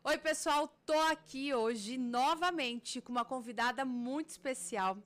Oi, pessoal, tô aqui hoje novamente com uma convidada muito especial.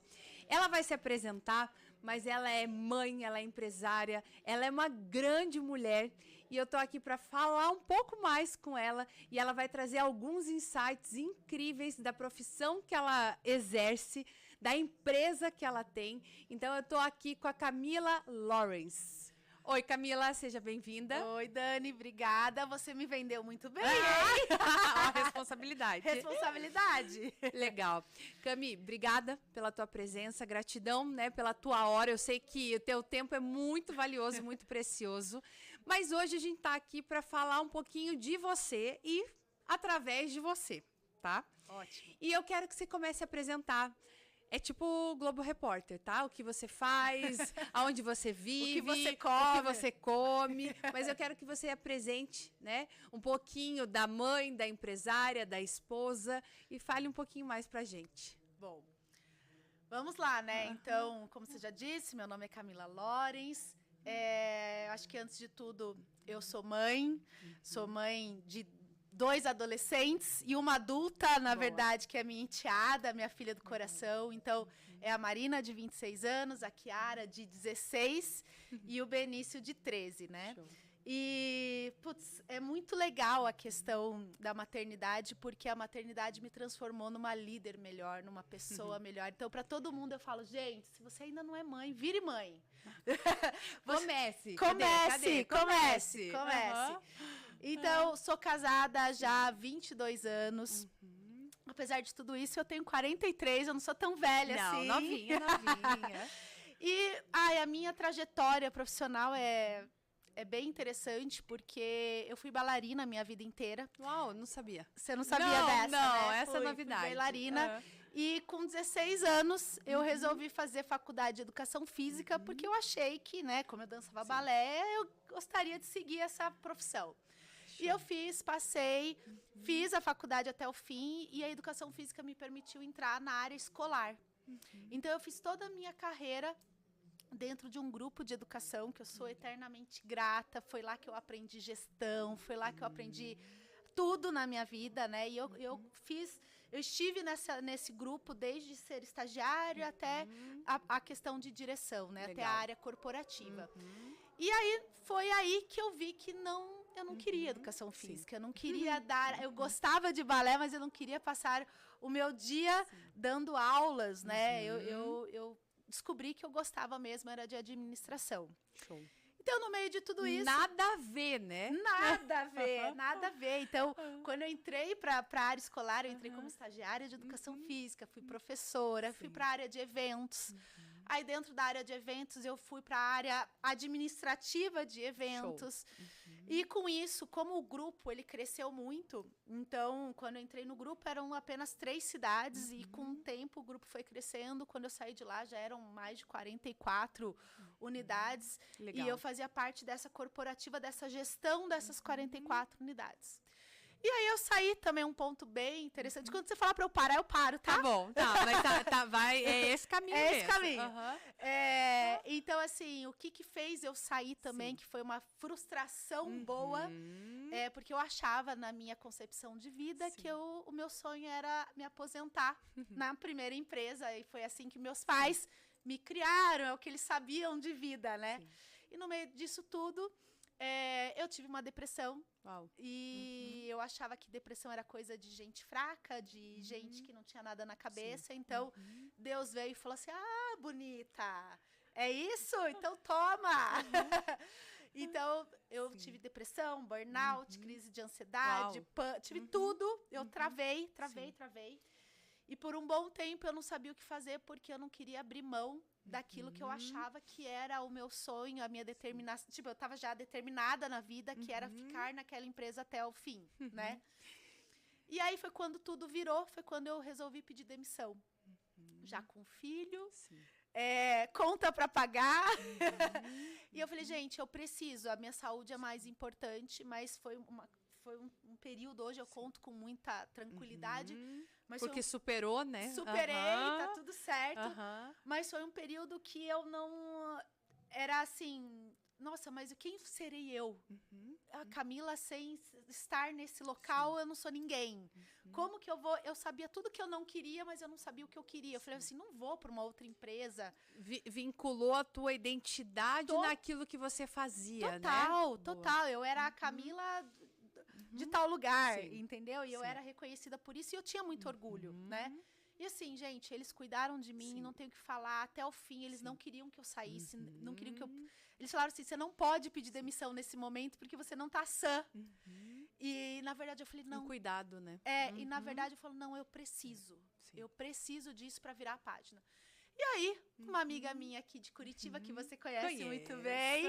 Ela vai se apresentar, mas ela é mãe, ela é empresária, ela é uma grande mulher e eu tô aqui para falar um pouco mais com ela e ela vai trazer alguns insights incríveis da profissão que ela exerce, da empresa que ela tem. Então eu tô aqui com a Camila Lawrence. Oi, Camila, seja bem-vinda. Oi, Dani, obrigada. Você me vendeu muito bem, hein? A responsabilidade. Responsabilidade. Legal. Cami, obrigada pela tua presença, gratidão, né, pela tua hora. Eu sei que o teu tempo é muito valioso, muito precioso. Mas hoje a gente tá aqui para falar um pouquinho de você e através de você, tá? Ótimo. E eu quero que você comece a apresentar. É tipo o Globo Repórter, tá? O que você faz, aonde você vive, o que você come. Mas eu quero que você apresente, né, um pouquinho da mãe, da empresária, da esposa e fale um pouquinho mais pra gente. Bom, vamos lá, né? Então, como você já disse, meu nome é Camila Lawrence. Acho que antes de tudo, eu sou mãe de 2 adolescentes e uma adulta, na verdade, que é minha enteada, minha filha do coração. Então, é a Marina, de 26 anos, a Kiara, de 16 e o Benício, de 13, né? Show. E, putz, é muito legal a questão da maternidade, porque a maternidade me transformou numa líder melhor, numa pessoa melhor. Então, para todo mundo, eu falo, gente, se você ainda não é mãe, vire mãe. Comece. Comece. Uhum. Então, sou casada já há 22 anos. Apesar de tudo isso, eu tenho 43, eu não sou tão velha assim. Novinha. E a minha trajetória profissional é bem interessante, porque eu fui bailarina a minha vida inteira. Uau, não sabia. Você não sabia dessa, não, né? essa é novidade. Fui bailarina. E com 16 anos, eu resolvi fazer faculdade de educação física, porque eu achei que, né, como eu dançava balé, eu gostaria de seguir essa profissão. E eu passei, fiz a faculdade até o fim, e a educação física me permitiu entrar na área escolar. Então, eu fiz toda a minha carreira dentro de um grupo de educação, que eu sou eternamente grata. Foi lá que eu aprendi gestão, foi lá que eu aprendi tudo na minha vida, né? E eu estive nesse grupo desde ser estagiário até a questão de direção, né? Até a área corporativa. E aí, foi aí que eu vi que eu não queria educação física, eu não queria dar... Eu gostava de balé, mas eu não queria passar o meu dia dando aulas, né? Eu descobri que eu gostava mesmo, era de administração. Show. Então, no meio de tudo isso... Nada a ver, né? Nada a ver, nada a ver. Então, quando eu entrei para a área escolar, eu entrei como estagiária de educação física, fui professora, fui para a área de eventos. Aí, dentro da área de eventos, eu fui para a área administrativa de eventos. E com isso, como o grupo ele cresceu muito, então, quando eu entrei no grupo, eram apenas 3 cidades, e com o tempo o grupo foi crescendo. Quando eu saí de lá, já eram mais de 44 unidades. Legal. E eu fazia parte dessa corporativa, dessa gestão dessas 44 unidades. E aí eu saí também, um ponto bem interessante. Quando você falar para eu parar, eu paro, tá? Tá bom, tá. Mas vai, é esse caminho mesmo. É esse caminho. Então, assim, o que fez eu sair também, que foi uma frustração boa, porque eu achava, na minha concepção de vida, que o meu sonho era me aposentar na primeira empresa. E foi assim que meus pais me criaram, é o que eles sabiam de vida, né? Sim. E no meio disso tudo, eu tive uma depressão. Uau. E eu achava que depressão era coisa de gente fraca, de gente que não tinha nada na cabeça. Então, Deus veio e falou assim, bonita, é isso? Então, toma! Então, eu tive depressão, burnout, crise de ansiedade, tive tudo. Eu travei. E por um bom tempo, eu não sabia o que fazer, porque eu não queria abrir mão daquilo que eu achava que era o meu sonho, a minha determinação. Tipo, eu estava já determinada na vida, que era ficar naquela empresa até o fim, né? E aí foi quando tudo virou, foi quando eu resolvi pedir demissão. Já com filho, conta para pagar. E eu falei, gente, eu preciso, a minha saúde é mais importante, mas foi um período, hoje eu conto com muita tranquilidade. Mas porque superou, né? Superei, tá tudo certo. Mas foi um período que eu não... Era assim... Nossa, mas quem serei eu? a Camila, sem estar nesse local, eu não sou ninguém. Como que eu vou? Eu sabia tudo que eu não queria, mas eu não sabia o que eu queria. Eu falei assim, não vou para uma outra empresa. Vinculou a tua identidade naquilo que você fazia, total, né? Total. Eu era a Camila de tal lugar, entendeu? E eu Sim. era reconhecida por isso e eu tinha muito orgulho, né? E assim, gente, eles cuidaram de mim, não tenho o que falar, até o fim, eles não queriam que eu saísse, não queriam que eu... Eles falaram assim, você não pode pedir demissão nesse momento, porque você não tá sã. E, na verdade, eu falei, não. Cuidado, né? E, na verdade, eu falo, não, eu preciso. Eu preciso disso para virar a página. E aí, uma amiga minha aqui de Curitiba, que você conhece muito bem,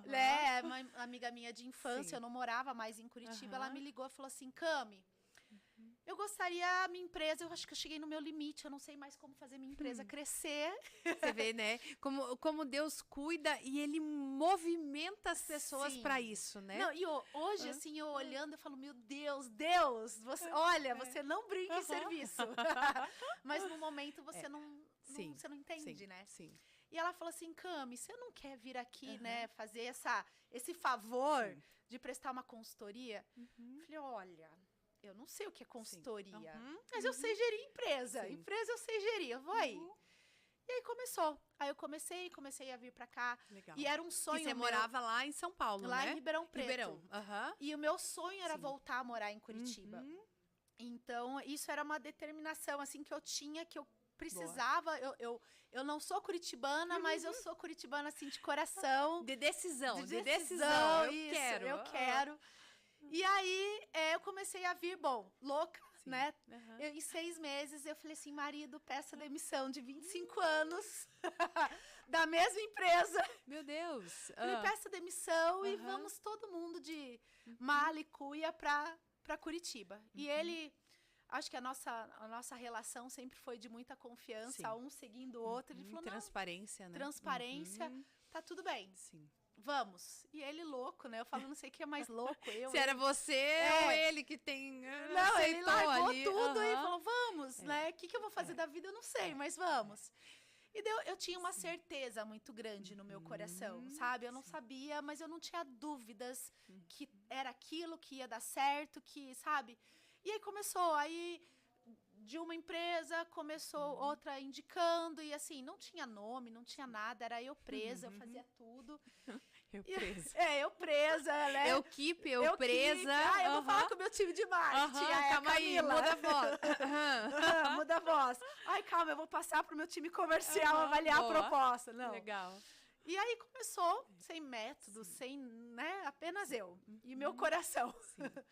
né? Uma amiga minha de infância, eu não morava mais em Curitiba, ela me ligou e falou assim, Cami, eu gostaria, minha empresa, eu acho que eu cheguei no meu limite, eu não sei mais como fazer minha empresa crescer. Você vê, né? Como Deus cuida e Ele movimenta as pessoas para isso, né? Não, e hoje, assim, eu olhando, eu falo, meu Deus, você, olha, você não brinca em serviço. Mas no momento você você não entende, né? Sim. E ela falou assim, Cami, você não quer vir aqui, né, fazer esse favor de prestar uma consultoria? Eu falei, olha... Eu não sei o que é consultoria, mas eu sei gerir empresa. Empresa eu sei gerir, eu vou aí. E aí começou. Aí eu comecei a vir pra cá. Legal. E era um sonho. E você morava lá em São Paulo, né? Lá em Ribeirão Preto. E o meu sonho era voltar a morar em Curitiba. Então, isso era uma determinação, assim, que eu tinha, que eu precisava. Eu não sou curitibana, mas eu sou curitibana, assim, de coração. De decisão. Eu quero. E aí, eu comecei a vir, louca, né? Em 6 meses, eu falei assim, marido, peça demissão de 25 anos da mesma empresa. Meu Deus. Falei, peça demissão e vamos todo mundo de mala e cuia pra Curitiba. E ele, acho que a nossa relação sempre foi de muita confiança, um seguindo o outro. Ele falou, transparência, né? Transparência, tá tudo bem. Sim. Vamos. E ele louco, né? Eu falo, não sei quem é mais louco. Se era você ou ele que tem... Não, ele largou tudo e falou, vamos, né? O que eu vou fazer da vida, eu não sei, mas vamos. E eu tinha uma certeza muito grande no meu coração, sabe? Eu não sabia, mas eu não tinha dúvidas que era aquilo que ia dar certo, sabe? E aí começou, de uma empresa, começou outra indicando, e assim, não tinha nome, não tinha nada, era eu presa, eu fazia tudo. Eu presa. Eu presa, né? Eu presa. Eu vou falar com o meu time de marketing. Calma aí, muda a voz. Muda a voz. Ai, calma, eu vou passar pro meu time comercial avaliar a proposta. Não. Legal. E aí começou, sem método, sem, né, apenas eu e meu coração.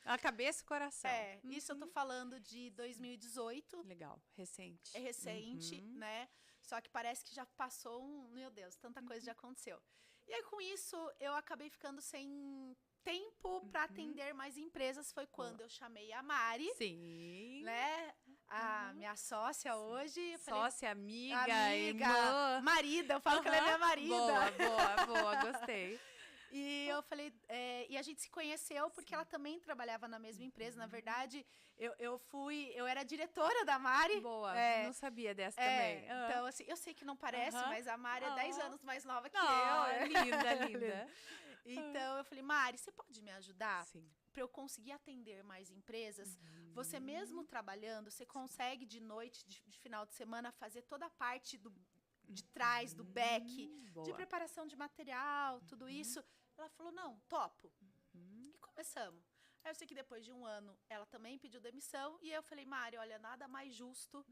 A cabeça e o coração. Isso eu tô falando de 2018. Legal, recente. É recente, né? Só que parece que já passou meu Deus, tanta coisa já aconteceu. E aí com isso eu acabei ficando sem tempo para atender mais empresas. Foi quando eu chamei a Mari. Sim. Né? A minha sócia hoje. Sócia, amiga, irmã. Marida, eu falo que ela é minha marida. Boa, gostei. E eu falei, e a gente se conheceu porque ela também trabalhava na mesma empresa. Na verdade, eu era diretora da Mari. Boa, não sabia dessa também. Então, assim, eu sei que não parece, mas a Mari é 10 anos mais nova que eu. Linda. Então, eu falei, Mari, você pode me ajudar? Sim. Para eu conseguir atender mais empresas, você mesmo trabalhando, você consegue de noite, de final de semana, fazer toda a parte de trás, do back, de preparação de material, tudo isso. Ela falou, não, topo. E começamos. Aí eu sei que depois de 1 ano, ela também pediu demissão. E eu falei, Mari, olha, nada mais justo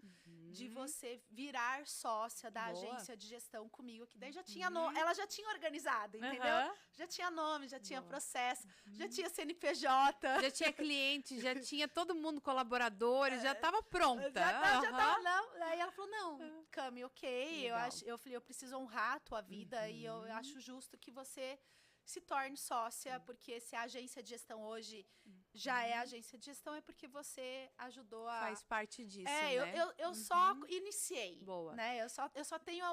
de você virar sócia da agência de gestão comigo. Que daí já tinha ela já tinha organizado, entendeu? Já tinha nome, já tinha processo, já tinha CNPJ. Já tinha cliente, já tinha todo mundo colaboradores, já estava pronta. Já tava, não. Aí ela falou, não, Cami, ok. Eu falei, eu preciso honrar a tua vida e eu acho justo que você se torne sócia, porque se a agência de gestão hoje já é agência de gestão, é porque você ajudou a... Faz parte disso, né? Eu só iniciei. Boa. Né? Eu só tenho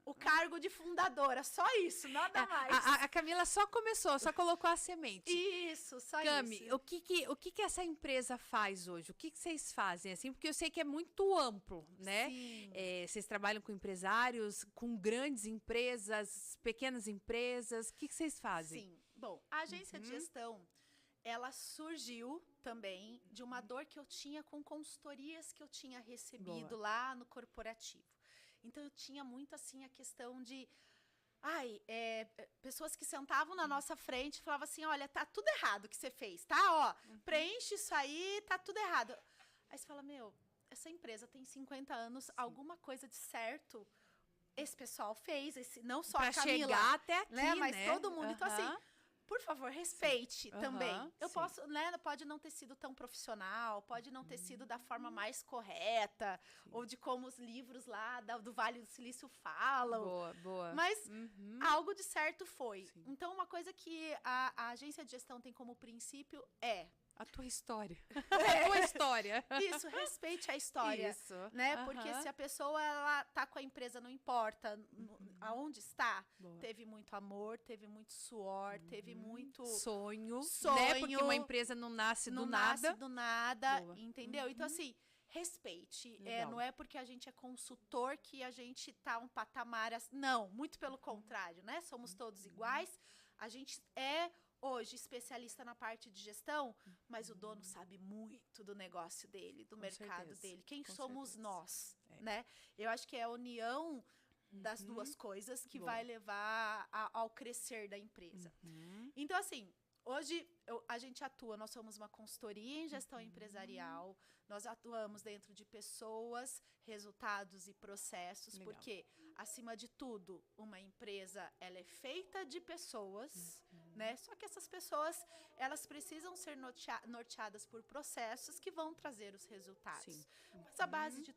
o cargo de fundadora, só isso, nada mais. A Camila só começou, só colocou a semente. Isso, só Cami, isso. o que essa empresa faz hoje? O que vocês fazem, assim? Porque eu sei que é muito amplo, né? Sim. Vocês trabalham com empresários, com grandes empresas, pequenas empresas. O que vocês fazem? Sim. Bom, a agência de gestão, ela surgiu também de uma dor que eu tinha com consultorias que eu tinha recebido lá no corporativo. Então, eu tinha muito, assim, a questão de... pessoas que sentavam na nossa frente e falavam assim, olha, tá tudo errado que você fez, tá? Ó, preenche isso aí, tá tudo errado. Aí você fala, essa empresa tem 50 anos, alguma coisa de certo esse pessoal fez, não só pra a Camila, chegar até aqui, né? Mas todo mundo. Então, assim, por favor, respeite também. Eu sim. posso, né? Pode não ter sido tão profissional, pode não ter sido da forma mais correta, ou de como os livros lá do Vale do Silício falam. Boa. Mas algo de certo foi. Sim. Então, uma coisa que a agência de gestão tem como princípio é... A tua história. A tua história. Isso, respeite a história. Isso. Né? Porque se a pessoa ela tá com a empresa, não importa aonde está, teve muito amor, teve muito suor, teve muito sonho, né? Porque uma empresa não nasce do nada. Entendeu? Então, assim, respeite. Não é porque a gente é consultor que a gente tá um patamar... Não, muito pelo contrário, né? Somos todos iguais. A gente é... hoje, especialista na parte de gestão, mas o dono sabe muito do negócio dele, do mercado dele. Quem somos nós, né? Eu acho que é a união das duas coisas que vai levar ao crescer da empresa. Então, assim, hoje a gente atua, nós somos uma consultoria em gestão empresarial, nós atuamos dentro de pessoas, resultados e processos, porque, acima de tudo, uma empresa, ela é feita de pessoas, né? Só que essas pessoas, elas precisam ser norteadas por processos que vão trazer os resultados. Mas a base de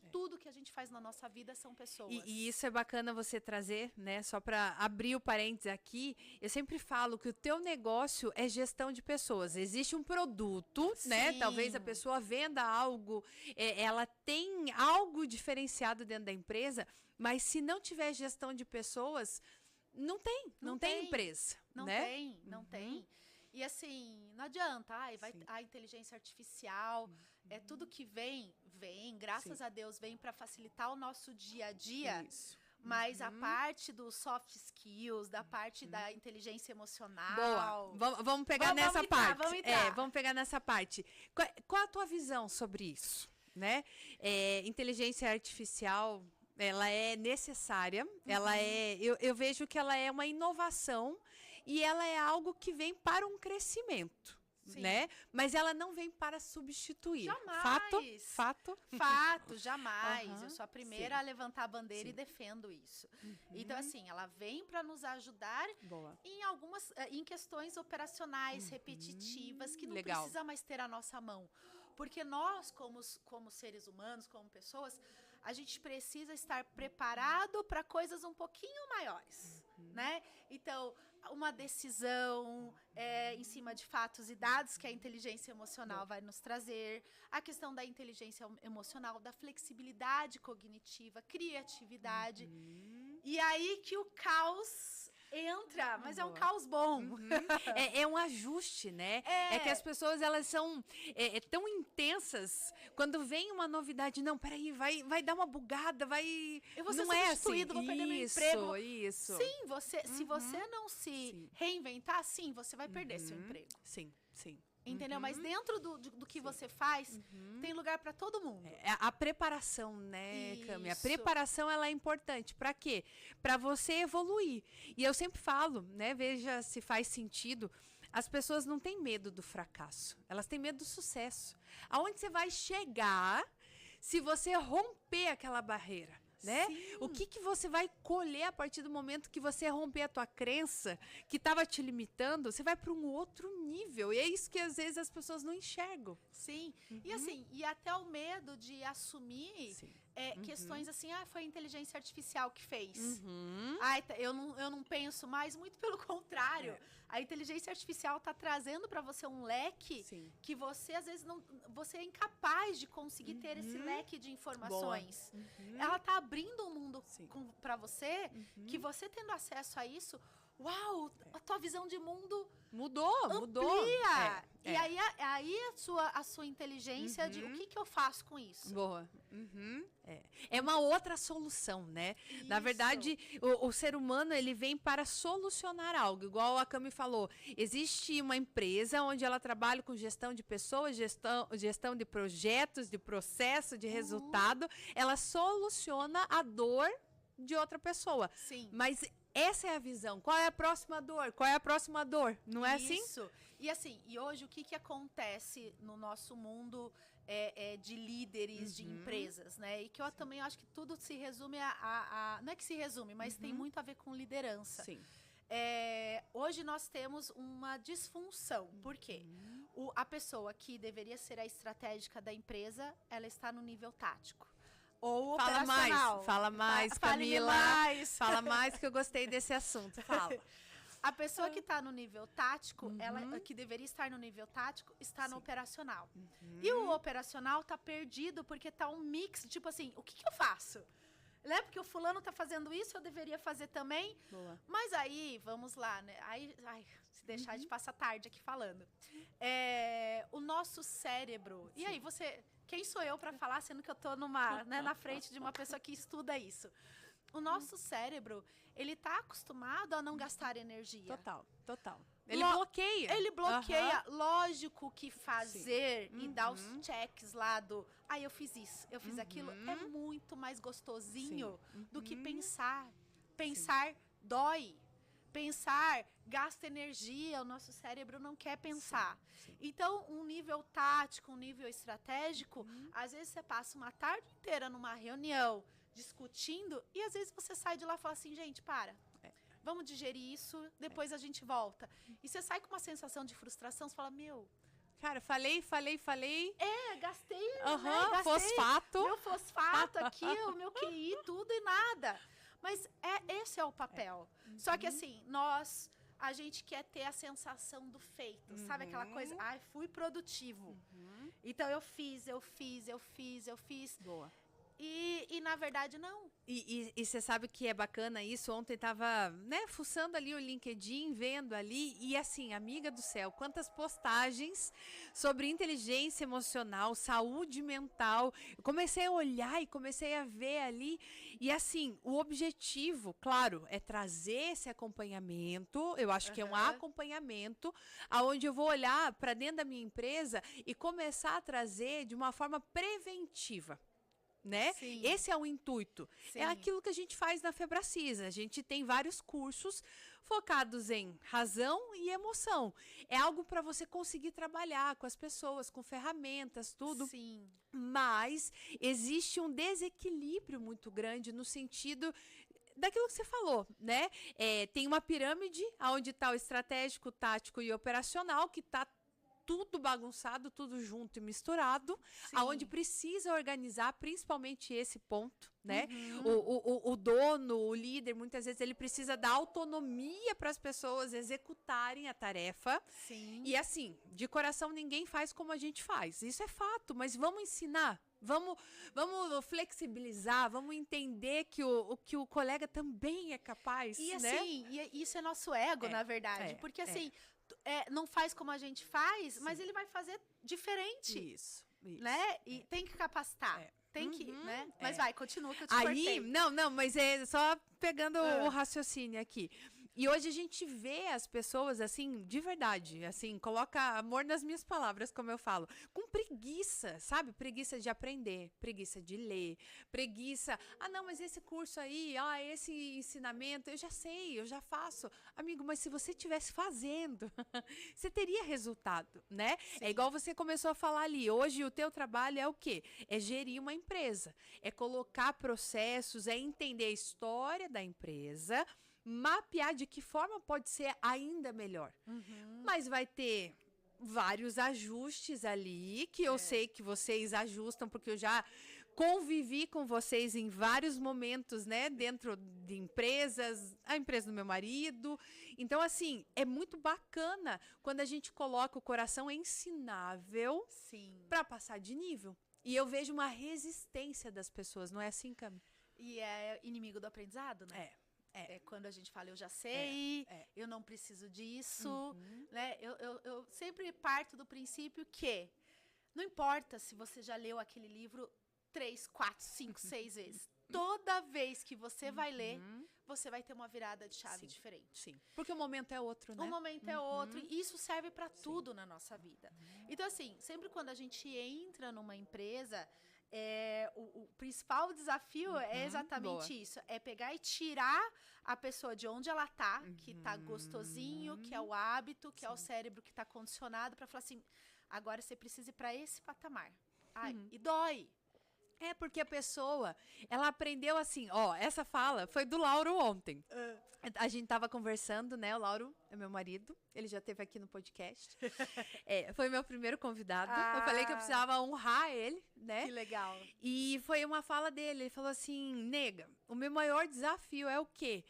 tudo que a gente faz na nossa vida são pessoas. E isso é bacana você trazer, né? Só para abrir o parênteses aqui, eu sempre falo que o teu negócio é gestão de pessoas. Existe um produto, né? Talvez a pessoa venda algo, ela tem algo diferenciado dentro da empresa, mas se não tiver gestão de pessoas, não tem empresa. Não tem. E assim, não adianta, a inteligência artificial, tudo que vem, graças a Deus, vem para facilitar o nosso dia a dia. Isso. Mas a parte dos soft skills, da parte da inteligência emocional... Boa, vamos pegar nessa parte. Vamos entrar. Vamos pegar nessa parte. Qual a tua visão sobre isso? Né? Inteligência artificial, ela é necessária, eu vejo que ela é uma inovação e ela é algo que vem para um crescimento. Né? Mas ela não vem para substituir. Jamais. Fato, jamais. Eu sou a primeira a levantar a bandeira e defendo isso. Então, assim, ela vem para nos ajudar em questões operacionais, repetitivas, que não precisa mais ter a nossa mão. Porque nós, como seres humanos, como pessoas, a gente precisa estar preparado para coisas um pouquinho maiores, né? Então, uma decisão em cima de fatos e dados que a inteligência emocional vai nos trazer, a questão da inteligência emocional, da flexibilidade cognitiva, criatividade. E aí que o caos entra, mas é um caos bom. É um ajuste, né? É que as pessoas, elas são tão intensas, quando vem uma novidade, não, peraí, vai dar uma bugada, eu vou ser não substituído, vou perder meu emprego. Isso. Sim, se você não se reinventar, você vai perder seu emprego. Sim. Entendeu? Mas dentro do que você faz, tem lugar para todo mundo. A preparação, né, Cami? A preparação, ela é importante. Para quê? Para você evoluir. E eu sempre falo, né? Veja se faz sentido. As pessoas não têm medo do fracasso. Elas têm medo do sucesso. Aonde você vai chegar se você romper aquela barreira? Né? O que você vai colher a partir do momento que você romper a tua crença que estava te limitando? Você vai para um outro nível. E é isso que às vezes as pessoas não enxergam. Sim. E assim, e até o medo de assumir questões assim, foi a inteligência artificial que fez. Eu não penso mais, muito pelo contrário. A inteligência artificial está trazendo para você um leque que você, às vezes, você é incapaz de conseguir ter esse leque de informações. Ela está abrindo um mundo para você, que você tendo acesso a isso, uau, a tua visão de mundo Mudou. amplia. E aí a sua inteligência de o que eu faço com isso? Boa. É uma outra solução, né? Isso. Na verdade, o ser humano, ele vem para solucionar algo. Igual a Cami falou, existe uma empresa onde ela trabalha com gestão de pessoas, gestão de projetos, de processo, de resultado. Ela soluciona a dor de outra pessoa. Sim. Mas essa é a visão. Qual é a próxima dor? Qual é a próxima dor? Não é assim? Isso. E assim, e hoje o que acontece no nosso mundo de líderes de empresas, né? E que eu também acho que tudo se resume não é que se resume, mas tem muito a ver com liderança. Sim. Hoje nós temos uma disfunção. Por quê? A pessoa que deveria ser a estratégica da empresa, ela está no nível tático. Ou operacional. Fala mais, Camila. Fala mais que eu gostei desse assunto. Fala. A pessoa que está no nível tático, ela que deveria estar no nível tático, está no operacional. E o operacional tá perdido porque tá um mix, tipo assim, o que eu faço? Né? Porque o fulano tá fazendo isso, eu deveria fazer também. Boa. Mas aí, vamos lá, né? Se deixar de passar tarde aqui falando. O nosso cérebro... E aí, quem sou eu para falar, sendo que eu tô na frente de uma pessoa que estuda isso? O nosso cérebro, ele tá acostumado a não gastar energia. Total. Ele bloqueia. Ele bloqueia. Lógico que fazer e dar os checks lá eu fiz isso, eu fiz aquilo, é muito mais gostosinho do que pensar. Pensar dói. Pensar gasta energia, o nosso cérebro não quer pensar. Então, um nível tático, um nível estratégico, às vezes você passa uma tarde inteira numa reunião, discutindo, e às vezes você sai de lá e fala assim, gente, vamos digerir isso, depois a gente volta. E você sai com uma sensação de frustração, você fala, cara, falei. Gastei, né? Gastei Fosfato. meu fosfato aqui, o meu QI, tudo e nada. Mas esse é o papel. Só que assim, a gente quer ter a sensação do feito. Sabe aquela coisa? Fui produtivo. Então eu fiz. Boa. E na verdade, não. E você sabe que é bacana isso? Ontem tava, fuçando ali o LinkedIn, vendo ali, e assim, amiga do céu, quantas postagens sobre inteligência emocional, saúde mental. Eu comecei a olhar e comecei a ver ali, e assim, o objetivo, claro, é trazer esse acompanhamento. Eu acho que é um acompanhamento, aonde eu vou olhar para dentro da minha empresa e começar a trazer de uma forma preventiva. Né? Esse é o intuito. Sim. É aquilo que a gente faz na Febracisa. A gente tem vários cursos focados em razão e emoção. É algo para você conseguir trabalhar com as pessoas, com ferramentas, tudo. Sim. Mas existe um desequilíbrio muito grande no sentido daquilo que você falou, né? Tem uma pirâmide onde está o estratégico, tático e operacional, que está tudo bagunçado, tudo junto e misturado, aonde precisa organizar principalmente esse ponto, né? O dono, o líder, muitas vezes ele precisa dar autonomia para as pessoas executarem a tarefa. Sim. E assim, de coração ninguém faz como a gente faz. Isso é fato, mas vamos ensinar. Vamos flexibilizar, vamos entender que o colega também é capaz, e né? assim, isso é nosso ego, na verdade. Porque assim, não faz como a gente faz, mas ele vai fazer diferente. Isso. Né? E tem que capacitar. Tem que, né? Mas vai, continua que eu te Aí, cortei. não, mas é só pegando o raciocínio aqui. E hoje a gente vê as pessoas, assim, de verdade, assim, coloca amor nas minhas palavras, como eu falo, com preguiça, sabe? Preguiça de aprender, preguiça de ler, preguiça, não, mas esse curso aí, esse ensinamento, eu já sei, eu já faço. Amigo, mas se você estivesse fazendo, você teria resultado, né? Sim. É igual você começou a falar ali, hoje o teu trabalho é o quê? É gerir uma empresa, é colocar processos, é entender a história da empresa, mapear de que forma pode ser ainda melhor. Mas vai ter vários ajustes ali, que eu sei que vocês ajustam, porque eu já convivi com vocês em vários momentos, né? Dentro de empresas, a empresa do meu marido. Então, assim, é muito bacana quando a gente coloca o coração ensinável para passar de nível. E eu vejo uma resistência das pessoas, não é assim, Cami? E é inimigo do aprendizado, né? Quando a gente fala, eu já sei, eu não preciso disso, né? Eu sempre parto do princípio que não importa se você já leu aquele livro 3, 4, 5, 6 vezes. Toda vez que você vai ler, você vai ter uma virada de chave diferente. Sim. Porque o momento é outro, né? O momento é outro. E isso serve para tudo na nossa vida. Então, assim, sempre quando a gente entra numa empresa, o principal desafio é exatamente isso. É pegar e tirar a pessoa de onde ela tá, que tá gostosinho, que é o hábito, que é o cérebro que tá condicionado, para falar assim, agora você precisa ir para esse patamar. Ai, e dói. Porque a pessoa, ela aprendeu assim, essa fala foi do Lauro ontem. A gente tava conversando, né? O Lauro é meu marido, ele já esteve aqui no podcast. Foi meu primeiro convidado. Eu falei que eu precisava honrar ele, né? Que legal. E foi uma fala dele, ele falou assim, nega, o meu maior desafio é o quê?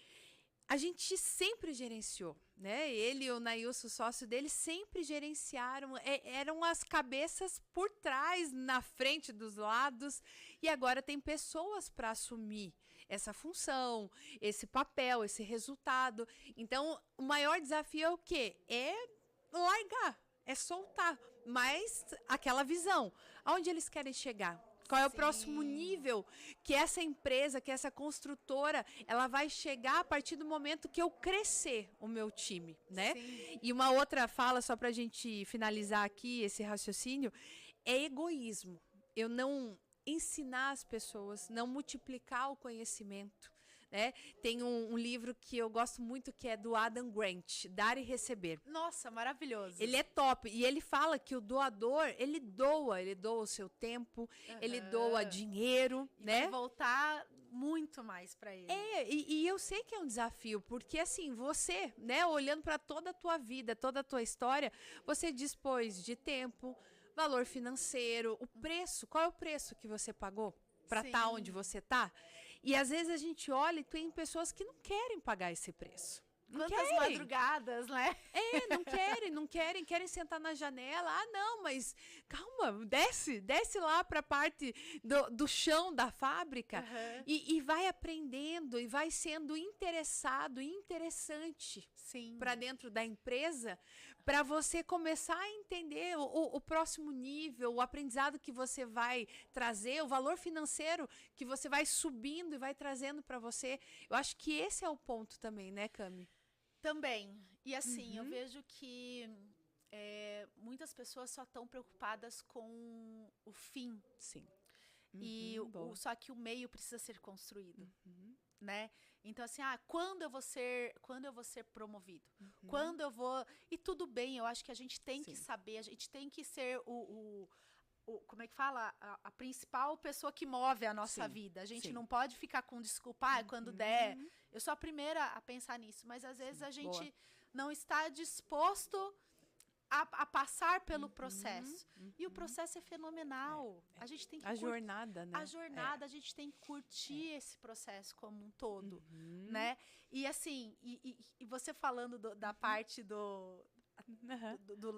A gente sempre gerenciou, né? Ele e o Nailson, sócio dele, sempre gerenciaram, eram as cabeças por trás, na frente, dos lados, e agora tem pessoas para assumir essa função, esse papel, esse resultado. Então, o maior desafio é o quê? É largar, é soltar, mas aquela visão, aonde eles querem chegar? Qual é o próximo nível que essa empresa, que essa construtora, ela vai chegar a partir do momento que eu crescer o meu time, né? Sim. E uma outra fala, só para a gente finalizar aqui esse raciocínio, é egoísmo. Eu não ensinar as pessoas, não multiplicar o conhecimento, né? Tem um livro que eu gosto muito que é do Adam Grant, Dar e Receber. Nossa, maravilhoso. Ele é top. E ele fala que o doador, ele doa o seu tempo, ele doa dinheiro, e né? vai voltar muito mais para ele. E eu sei que é um desafio, porque assim, você, né, olhando para toda a tua vida, toda a tua história, você dispôs de tempo, valor financeiro, o preço, qual é o preço que você pagou para estar onde você está? E às vezes a gente olha e tem pessoas que não querem pagar esse preço. Quantas madrugadas, né? Querem sentar na janela. Ah, não, mas calma, desce lá para a parte do chão da fábrica e vai aprendendo e vai sendo interessado e interessante para dentro da empresa, para você começar a entender o próximo nível, o aprendizado que você vai trazer, o valor financeiro que você vai subindo e vai trazendo para você. Eu acho que esse é o ponto também, né, Cami? Também. E assim, eu vejo que muitas pessoas só estão preocupadas com o fim. Sim. Só que o meio precisa ser construído. Né? Então, assim, quando eu vou ser promovido? Quando eu vou... E tudo bem, eu acho que a gente tem que saber, a gente tem que ser como é que fala? A principal pessoa que move a nossa vida. A gente não pode ficar com desculpa, quando der. Eu sou a primeira a pensar nisso, mas às vezes a gente não está disposto a passar pelo processo. E o processo é fenomenal. A gente tem que jornada, né? A jornada, a gente tem que curtir esse processo como um todo, né? E assim, e você falando da parte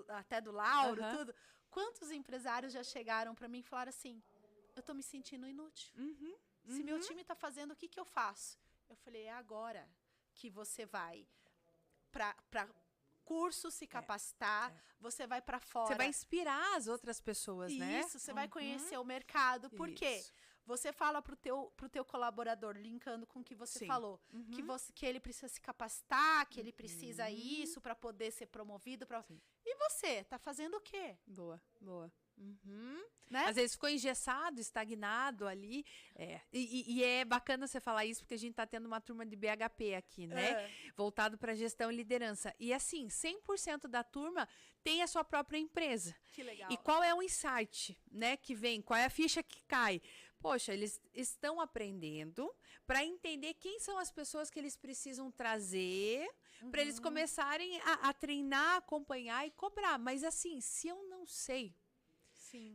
até do Lauro, tudo. Quantos empresários já chegaram para mim e falaram assim, eu tô me sentindo inútil. Se meu time tá fazendo, o que eu faço? Eu falei, é agora que você vai para curso, se capacitar, você vai para fora. Você vai inspirar as outras pessoas, né? Isso, você vai conhecer o mercado. Por quê? Você fala pro teu colaborador, linkando com o que você falou, que ele precisa se capacitar, que ele precisa isso para poder ser promovido. E você, tá fazendo o quê? Boa. Né? Às vezes ficou engessado, estagnado ali. E é bacana você falar isso, porque a gente está tendo uma turma de BHP aqui, né? Voltado para gestão e liderança. E assim, 100% da turma tem a sua própria empresa. Que legal. E qual é o insight, né, que vem? Qual é a ficha que cai? Poxa, eles estão aprendendo para entender quem são as pessoas que eles precisam trazer para eles começarem a treinar, acompanhar e cobrar. Mas assim, se eu não sei,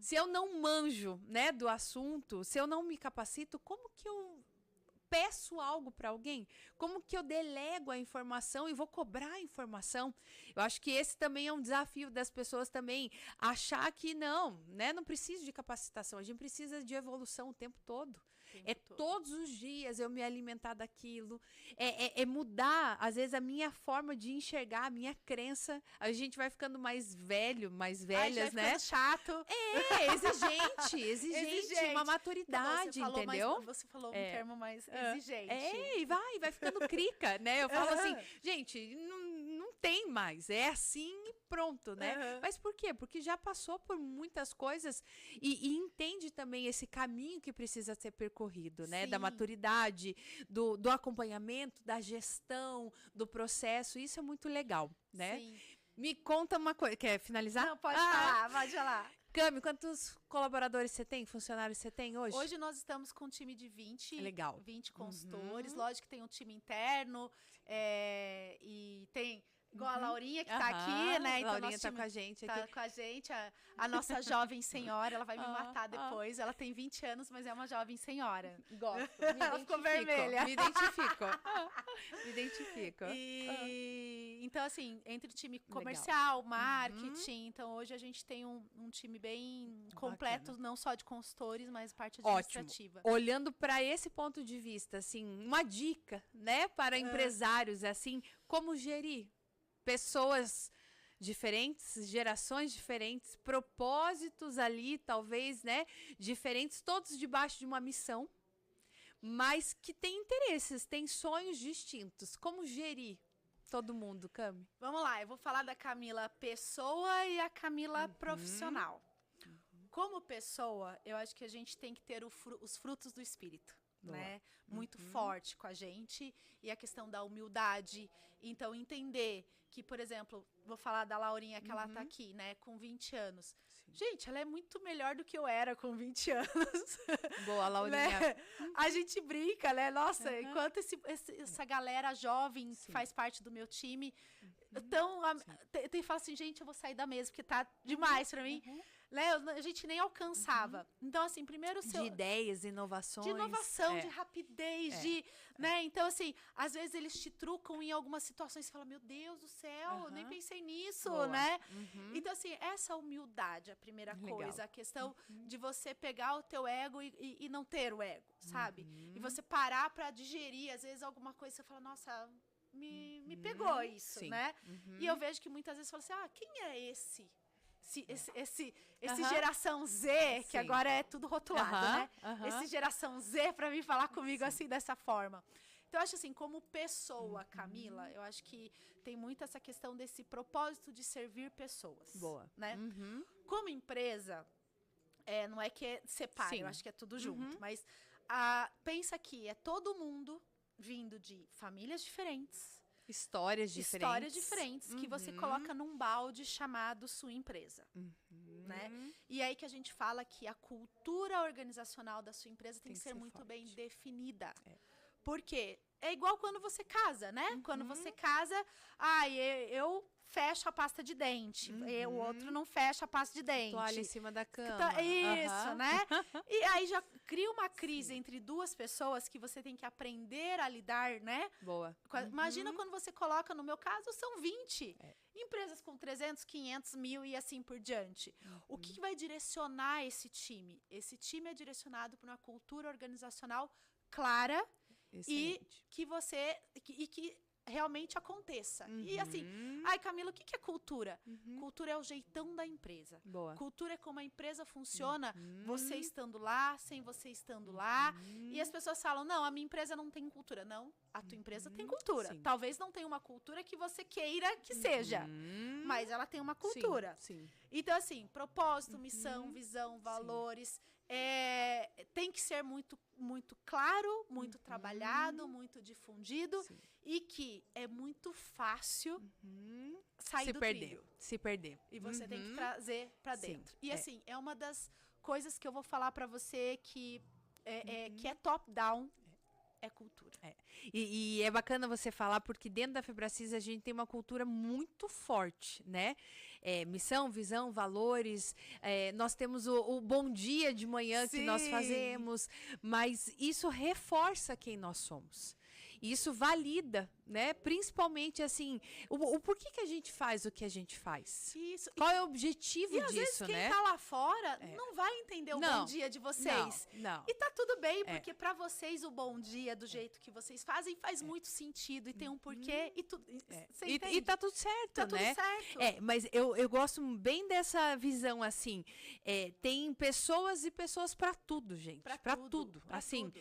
se eu não manjo, né, do assunto, se eu não me capacito, como que eu peço algo para alguém? Como que eu delego a informação e vou cobrar a informação? Eu acho que esse também é um desafio das pessoas também, achar que não, né, não precisa de capacitação, a gente precisa de evolução o tempo todo. É todos os dias eu me alimentar daquilo. É mudar, às vezes, a minha forma de enxergar, a minha crença. A gente vai ficando mais velho, mais velhas, né? Chato. Exigente, uma maturidade, entendeu? Você falou um termo mais exigente. E vai ficando crica, né? Eu falo assim, gente, não tem mais, é assim e pronto, né? Mas por quê? Porque já passou por muitas coisas e entende também esse caminho que precisa ser percorrido, né? Sim. Da maturidade, do acompanhamento, da gestão, do processo, isso é muito legal, né? Sim. Me conta uma coisa, quer finalizar? Não, pode falar, pode falar. Cami, quantos colaboradores você tem, funcionários você tem hoje? Hoje nós estamos com um time de 20, legal. 20 consultores. Lógico que tem um time interno e tem... Igual a Laurinha, que tá aqui, né? Então, Laurinha tá com a gente aqui. Tá com a gente, a nossa jovem senhora, ela vai me matar depois. Ela tem 20 anos, mas é uma jovem senhora. Gosto. Ela ficou vermelha. Me identifico. Me identifico. Então, assim, entre time comercial, marketing, então hoje a gente tem um time bem completo, não só de consultores, mas parte administrativa. Ótimo. Olhando para esse ponto de vista, assim, uma dica, né, para empresários, assim, como gerir pessoas diferentes, gerações diferentes, propósitos ali, talvez, né, diferentes, todos debaixo de uma missão, mas que têm interesses, têm sonhos distintos. Como gerir todo mundo, Cami? Vamos lá, eu vou falar da Camila pessoa e a Camila profissional. Como pessoa, eu acho que a gente tem que ter os frutos do espírito. Né? Muito forte com a gente, e a questão da humildade. Então, entender que, por exemplo, vou falar da Laurinha, que ela tá aqui, né, com 20 anos. Sim. Gente, ela é muito melhor do que eu era com 20 anos. Boa, Laurinha. Né? A gente brinca, né? Nossa, enquanto essa galera jovem que faz parte do meu time, então, tem fala assim, gente, eu vou sair da mesa, porque tá demais pra mim. Né? A gente nem alcançava. Então, assim, primeiro... De ideias, inovações. De inovação, de rapidez, né? Então, assim, às vezes eles te trucam em algumas situações e você fala, meu Deus do céu, nem pensei nisso, né? Então, assim, essa humildade é a primeira coisa. A questão de você pegar o teu ego e não ter o ego, sabe? E você parar pra digerir, às vezes, alguma coisa, você fala, nossa... Me pegou isso, né? E eu vejo que muitas vezes você fala assim, quem é esse geração Z, que agora é tudo rotulado, né? Esse geração Z pra vir falar comigo assim, dessa forma. Então, eu acho assim, como pessoa, Camila, eu acho que tem muito essa questão desse propósito de servir pessoas. Boa. Né? Como empresa, não é que separa, eu acho que é tudo junto, mas pensa que é todo mundo vindo de famílias diferentes, histórias diferentes que você coloca num balde chamado sua empresa, né? E aí que a gente fala que a cultura organizacional da sua empresa tem que ser muito forte, bem definida. Porque é igual quando você casa, né? Quando você casa, eu fecho a pasta de dente, e o outro não fecha a pasta de dente. Toalha em cima da cama. Isso, né? E aí já cria uma crise entre duas pessoas que você tem que aprender a lidar, né? Boa. Imagina quando você coloca, no meu caso, são 20. Empresas com 300, 500, 1000 e assim por diante. O que vai direcionar esse time? Esse time é direcionado por uma cultura organizacional clara. Excelente. E que realmente aconteça. E assim, Camila, o que é cultura? Cultura é o jeitão da empresa. Boa. Cultura é como a empresa funciona, você estando lá, sem você estando lá. E as pessoas falam, não, a minha empresa não tem cultura. Não, a tua empresa tem cultura. Sim. Talvez não tenha uma cultura que você queira que seja, mas ela tem uma cultura. Sim. Então, assim, propósito, missão, visão, valores... tem que ser muito, muito claro, muito trabalhado, muito difundido. Sim. E que é muito fácil sair do trilho. Se perder. E você tem que trazer pra dentro. E assim, é uma das coisas que eu vou falar pra você que é top-down. É cultura. E é bacana você falar, porque dentro da Febracis a gente tem uma cultura muito forte, né? Missão, visão, valores. Nós temos o bom dia de manhã que nós fazemos, mas isso reforça quem nós somos. Isso valida, né? Principalmente, assim, o porquê que a gente faz o que a gente faz. Isso. Qual é o objetivo às vezes disso, quem né? tá lá fora não vai entender o bom dia de vocês. Não. E tá tudo bem, porque pra vocês o bom dia, do jeito que vocês fazem, faz muito sentido. E tem um porquê. Você entende? E tá tudo certo, Tá né? tudo certo. Mas eu gosto bem dessa visão, assim. Tem pessoas e pessoas pra tudo, gente. Pra tudo. Assim,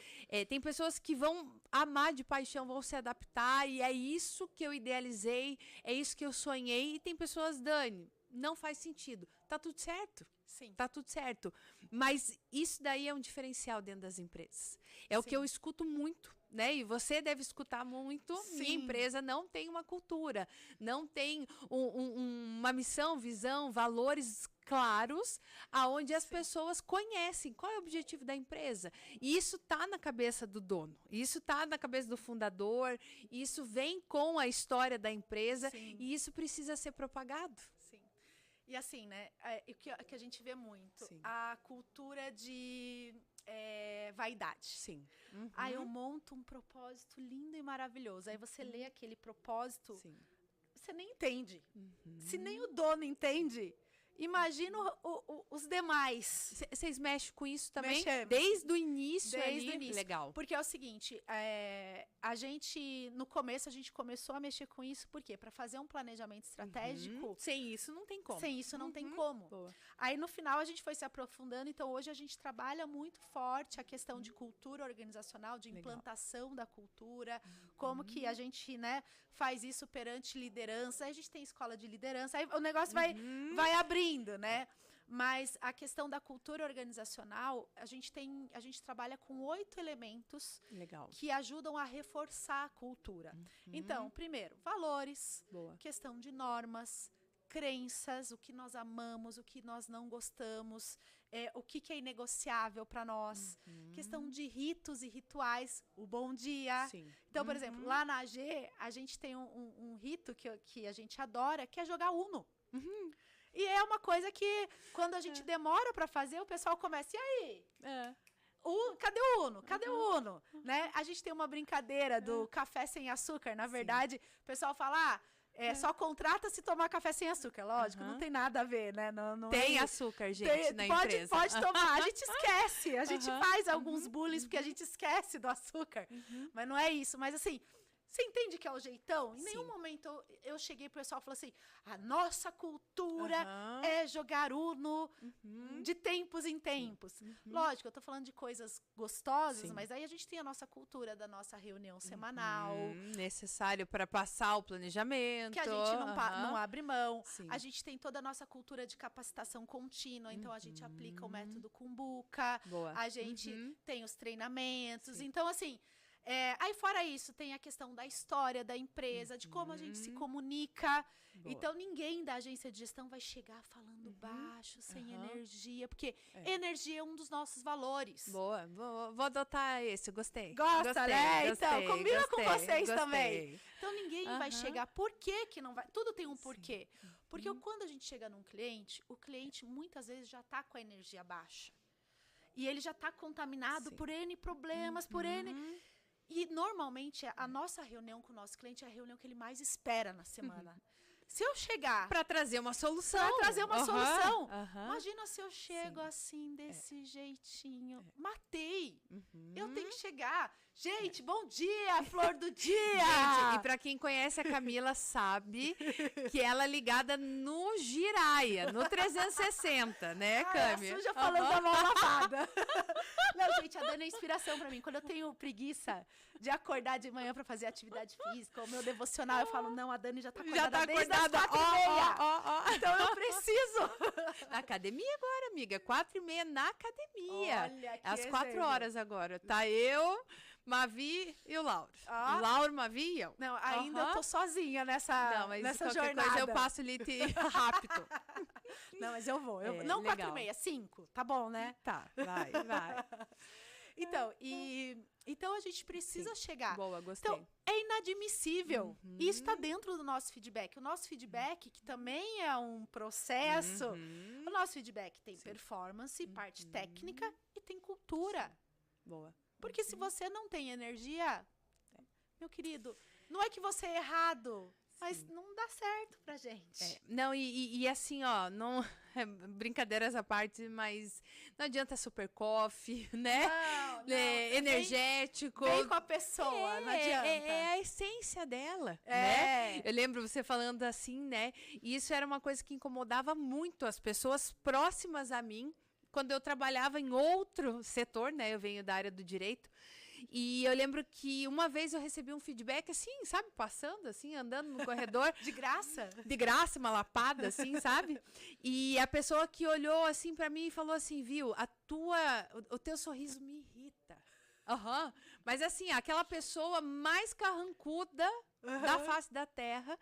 tem pessoas que vão amar de paixão, vão se adaptar, e é isso que eu idealizei, é isso que eu sonhei. E tem pessoas, Dani, não faz sentido. Tá tudo certo. Sim. Tá tudo certo. Mas isso daí é um diferencial dentro das empresas. É o que eu escuto muito, né? E você deve escutar muito. Sim. Minha empresa não tem uma cultura, não tem uma missão, visão, valores claros, aonde as pessoas conhecem qual é o objetivo da empresa. E isso tá na cabeça do dono, isso tá na cabeça do fundador, isso vem com a história da empresa. Sim. E isso precisa ser propagado. Sim. E assim, né, o que a gente vê muito, Sim. a cultura de vaidade. Sim. Aí eu monto um propósito lindo e maravilhoso. Aí você lê aquele propósito, Sim. você nem entende. Se nem o dono entende, imagina os demais. Vocês mexem com isso também? Mexemos. Desde o início Desde ali? o início. Legal. Porque é o seguinte, a gente, no começo, a gente começou a mexer com isso, por quê? Para fazer um planejamento estratégico. Sem isso não tem como. Sem isso não tem como. Boa. Aí, no final, a gente foi se aprofundando. Então, hoje, a gente trabalha muito forte a questão de cultura organizacional, de implantação da cultura, como que a gente, né, faz isso perante liderança. Aí a gente tem escola de liderança. Aí o negócio vai abrindo, né? Mas a questão da cultura organizacional, a gente trabalha com 8 elementos Legal. que ajudam a reforçar a cultura. Então, primeiro, valores, Boa. questão de normas, crenças, o que nós amamos, o que nós não gostamos, o que é inegociável para nós, questão de ritos e rituais, o bom dia. Sim. Então, por exemplo, lá na AG, a gente tem um rito que a gente adora, que é jogar Uno. E é uma coisa que, quando a gente demora para fazer, o pessoal começa, e aí? Cadê o Uno? Cadê o Uno? Né? A gente tem uma brincadeira do café sem açúcar. Na verdade, o pessoal fala, só contrata se tomar café sem açúcar. Lógico, não tem nada a ver, né? Não Tem açúcar, gente, na empresa. Pode tomar. A gente esquece. A gente faz alguns bullies porque a gente esquece do açúcar. Mas não é isso. Mas assim, você entende que é o jeitão? Em nenhum momento eu cheguei pro pessoal e falei assim, a nossa cultura é jogar Uno de tempos em tempos. Lógico, eu tô falando de coisas gostosas, mas aí a gente tem a nossa cultura da nossa reunião semanal. Necessário para passar o planejamento. Que a gente não abre mão. Sim. A gente tem toda a nossa cultura de capacitação contínua, então a gente aplica o método Kumbuka. Boa. A gente tem os treinamentos. Então, assim, aí fora isso, tem a questão da história da empresa, de como a gente se comunica. Boa. Então, ninguém da agência de gestão vai chegar falando baixo, sem energia, porque energia é um dos nossos valores. Boa, vou adotar esse, gostei. Gosta, né? Então, combina com vocês também. Gostei. Então, ninguém vai chegar. Por que não vai? Tudo tem um porquê. Porque quando a gente chega num cliente, o cliente muitas vezes já está com a energia baixa. E ele já está contaminado por N problemas, por N... E, normalmente, a nossa reunião com o nosso cliente é a reunião que ele mais espera na semana. Se eu chegar... Para trazer uma solução. Solução. Imagina se eu chego assim, desse jeitinho. Matei. Eu tenho que chegar. Gente, bom dia, flor do dia. Gente, e para quem conhece a Camila sabe que ela é ligada no Giraia, no 360, né, Cami? A suja falando da mão lavada. Não, gente, a Dani é inspiração para mim. Quando eu tenho preguiça de acordar de manhã para fazer atividade física, ou meu devocional, eu falo, não, a Dani já tá acordada desde as 4h30. Então eu preciso. Na academia agora, amiga, 4h30 na academia. Olha, que às 4h agora. Tá eu, Mavi e o Lauro. O Lauro, Mavi e eu. Não, ainda eu tô sozinha nessa jornada. Coisa eu passo lite rápido. Não, mas eu vou. Não legal. 4h30, 5. Tá bom, né? Tá, vai. Então, então a gente precisa chegar. Boa, gostei. Então, é inadmissível. Isso está dentro do nosso feedback. O nosso feedback, que também é um processo, o nosso feedback tem performance, parte técnica e tem cultura. Boa. Porque se você não tem energia, meu querido, não é que você é errado, mas não dá certo pra gente. Não, e assim, ó, não, brincadeiras à parte, mas não adianta super coffee, né? Não, Energético. Vem com a pessoa, não adianta. É a essência dela, É. né? Eu lembro você falando assim, né? E isso era uma coisa que incomodava muito as pessoas próximas a mim, quando eu trabalhava em outro setor, né? Eu venho da área do direito. E eu lembro que uma vez eu recebi um feedback assim, sabe? Passando, assim, andando no corredor. De graça? De graça, uma lapada, assim, sabe? E a pessoa que olhou assim pra mim e falou assim, viu, o teu sorriso me irrita. Mas assim, aquela pessoa mais carrancuda da face da terra.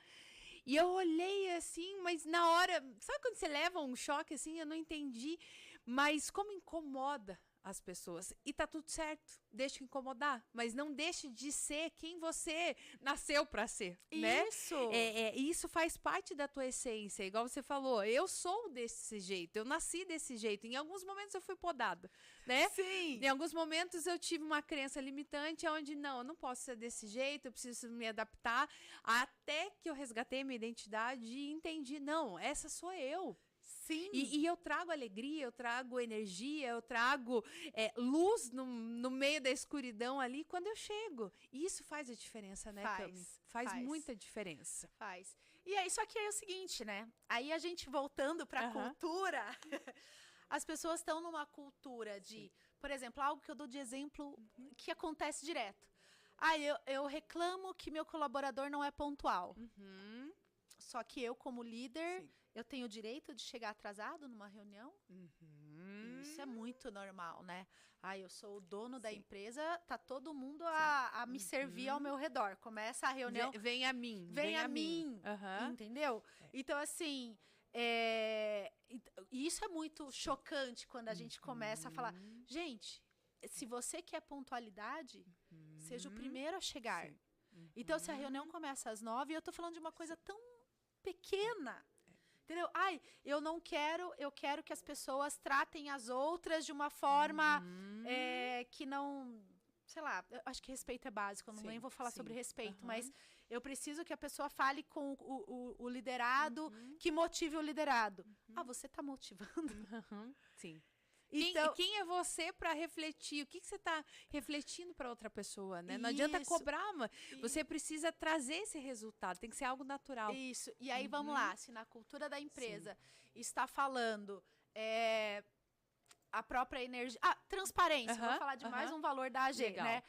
E eu olhei assim, mas na hora, sabe quando você leva um choque assim? Eu não entendi, mas como incomoda as pessoas. E tá tudo certo, deixa incomodar, mas não deixe de ser quem você nasceu para ser, né? Isso! Isso faz parte da tua essência, igual você falou, eu sou desse jeito, eu nasci desse jeito. Em alguns momentos eu fui podada, né? Sim! Em alguns momentos eu tive uma crença limitante, onde não, eu não posso ser desse jeito, eu preciso me adaptar, até que eu resgatei minha identidade e entendi, não, essa sou eu. Sim. E eu trago alegria, eu trago energia, eu trago luz no meio da escuridão ali quando eu chego. E isso faz a diferença, né, Cami? Faz muita diferença. Faz. E aí, só que aí é o seguinte, né? Aí a gente voltando para a cultura, as pessoas estão numa cultura de, por exemplo, algo que eu dou de exemplo que acontece direto. Eu reclamo que meu colaborador não é pontual. Só que eu, como líder, eu tenho o direito de chegar atrasado numa reunião? Isso é muito normal, né? Eu sou o dono da empresa, tá todo mundo a me servir ao meu redor. Começa a reunião... Vem a mim. Vem a mim, entendeu? Então, assim... Isso é muito chocante quando a gente começa a falar... Gente, se você quer pontualidade, seja o primeiro a chegar. Então, se a reunião começa às 9, eu tô falando de uma coisa tão pequena, entendeu? Eu quero que as pessoas tratem as outras de uma forma que não, sei lá, eu acho que respeito é básico, eu nem vou falar sobre respeito, mas eu preciso que a pessoa fale com o liderado, que motive o liderado. Você está motivando? Sim. Então, quem é você para refletir? O que você está refletindo para outra pessoa, né? Não adianta cobrar, mas você precisa trazer esse resultado. Tem que ser algo natural. Isso. E aí, vamos lá. Se na cultura da empresa está falando a própria energia... transparência. Vou falar de mais um valor da AG, né?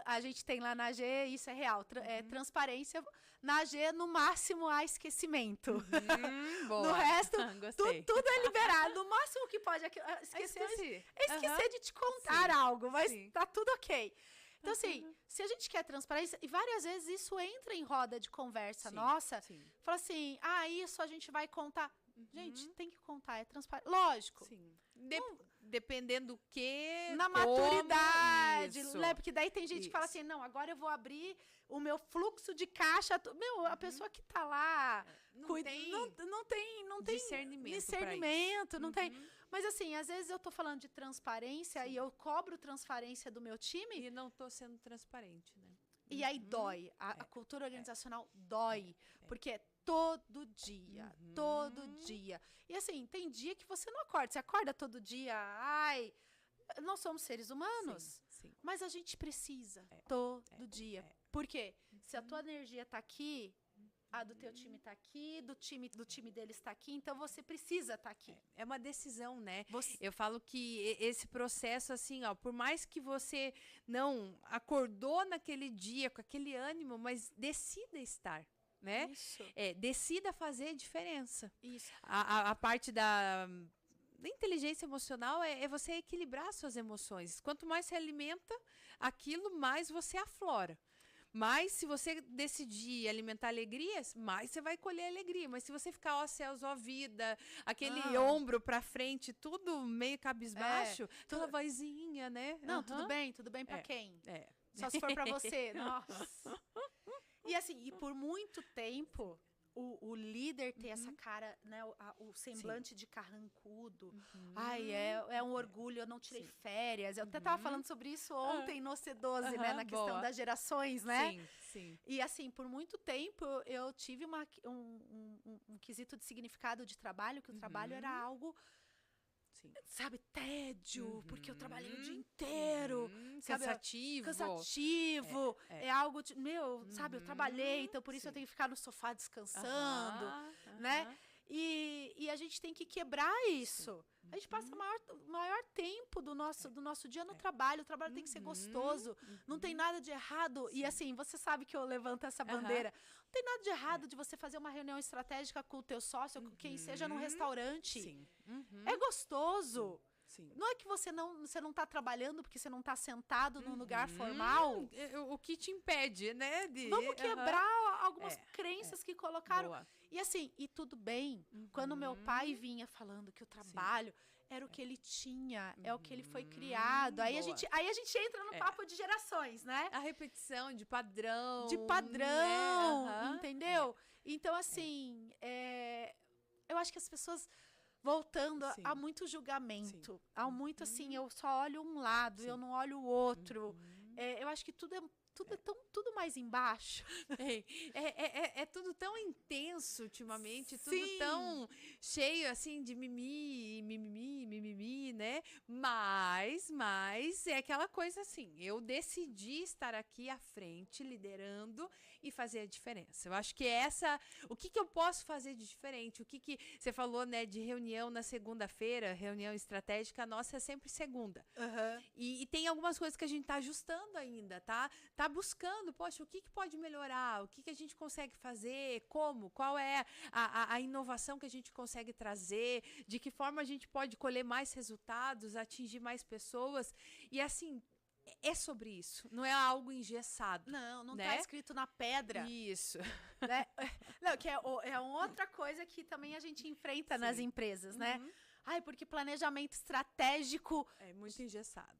A gente tem lá na AG, isso é real. Transparência. Na AG, no máximo, há esquecimento. Boa. No resto, tudo é liberado. No máximo que pode esquecer de te contar algo, mas tá tudo ok. Então, assim, se a gente quer transparência, e várias vezes isso entra em roda de conversa nossa, fala assim, isso a gente vai contar. Gente, tem que contar, é transparente. Lógico. Sim. Dependendo do que... Na maturidade, né? Porque daí tem gente que fala assim, não, agora eu vou abrir o meu fluxo de caixa. A pessoa que tá lá... Não tem discernimento, não tem... Mas assim, às vezes eu tô falando de transparência e eu cobro transparência do meu time. E não tô sendo transparente, né? E aí dói. A cultura organizacional dói. Porque é todo dia. Todo dia. E assim, tem dia que você não acorda. Você acorda todo dia. Nós somos seres humanos. Sim. Mas a gente precisa todo dia. Por quê? Se a tua energia tá aqui, a do teu time tá aqui, do time deles tá aqui, então você precisa tá aqui. É uma decisão, né? Eu falo que esse processo, assim, ó, por mais que você não acordou naquele dia com aquele ânimo, mas decida estar, né? Isso. Decida fazer diferença. Isso. A parte da inteligência emocional é você equilibrar suas emoções. Quanto mais você alimenta aquilo, mais você aflora. Mas se você decidir alimentar alegrias, mais você vai colher alegria. Mas se você ficar, céus, vida, aquele ombro pra frente, tudo meio cabisbaixo, aquela vozinha, né? Não, tudo bem pra quem? Só se for pra você. Nossa. E assim, por muito tempo, o líder ter essa cara, né, o semblante de carrancudo. Ai, é um orgulho, eu não tirei férias. Eu até estava falando sobre isso ontem no C12, né, na questão das gerações, né? Sim. E assim, por muito tempo, eu tive um quesito de significado de trabalho, que o trabalho era algo... Sabe, tédio, porque eu trabalhei o dia inteiro. Sabe, cansativo. É algo de, sabe, eu trabalhei, então por isso eu tenho que ficar no sofá descansando, né? E a gente tem que quebrar isso. A gente passa o maior tempo do nosso dia no trabalho. O trabalho tem que ser gostoso. Não tem nada de errado. E assim, você sabe que eu levanto essa bandeira. Não tem nada de errado de você fazer uma reunião estratégica com o teu sócio, ou com quem seja, num restaurante. É gostoso. Não é que você não tá trabalhando porque você não tá sentado num lugar formal. O que te impede, né? Vamos quebrar algumas crenças que colocaram. Boa. E assim, e tudo bem. Quando meu pai vinha falando que o trabalho era o que ele tinha, é o que ele foi criado. Aí a gente entra no papo de gerações, né? A repetição de padrão. Né? Entendeu? Então, assim, eu acho que as pessoas... Voltando, há muito julgamento. Há muito, assim, eu só olho um lado, eu não olho o outro. Eu acho que tudo é tudo mais embaixo. É tudo tão intenso ultimamente, tudo tão cheio, assim, de mimimi, né? Mas é aquela coisa assim, eu decidi estar aqui à frente, liderando e fazer a diferença. Eu acho que o que eu posso fazer de diferente? O que você falou, né, de reunião na segunda-feira, reunião estratégica, a nossa é sempre segunda. E tem algumas coisas que a gente tá ajustando ainda, tá buscando, poxa, o que pode melhorar, o que a gente consegue fazer, qual é a inovação que a gente consegue trazer, de que forma a gente pode colher mais resultados, atingir mais pessoas, e assim, é sobre isso, não é algo engessado. Não né? Tá escrito na pedra. Isso. Né? Não, que é outra coisa que também a gente enfrenta nas empresas, né? Ai, porque planejamento estratégico... É muito engessado.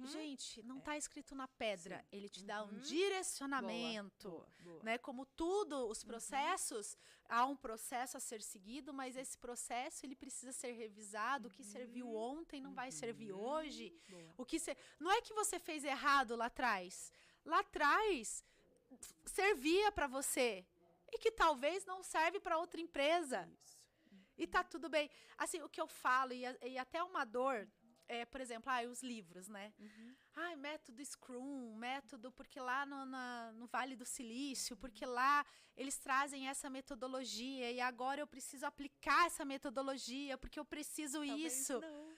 Gente, não tá escrito na pedra. Ele te dá um direcionamento. Boa. Né? Como tudo, os processos, há um processo a ser seguido, mas esse processo ele precisa ser revisado. O que serviu ontem não vai servir hoje. Não é que você fez errado lá atrás. Lá atrás, servia para você. E que talvez não serve para outra empresa. Isso. E tá tudo bem. Assim, o que eu falo, e até uma dor, por exemplo, os livros, né? Método Scrum, método, porque lá no Vale do Silício, porque lá eles trazem essa metodologia, e agora eu preciso aplicar essa metodologia, porque eu preciso talvez isso. Não.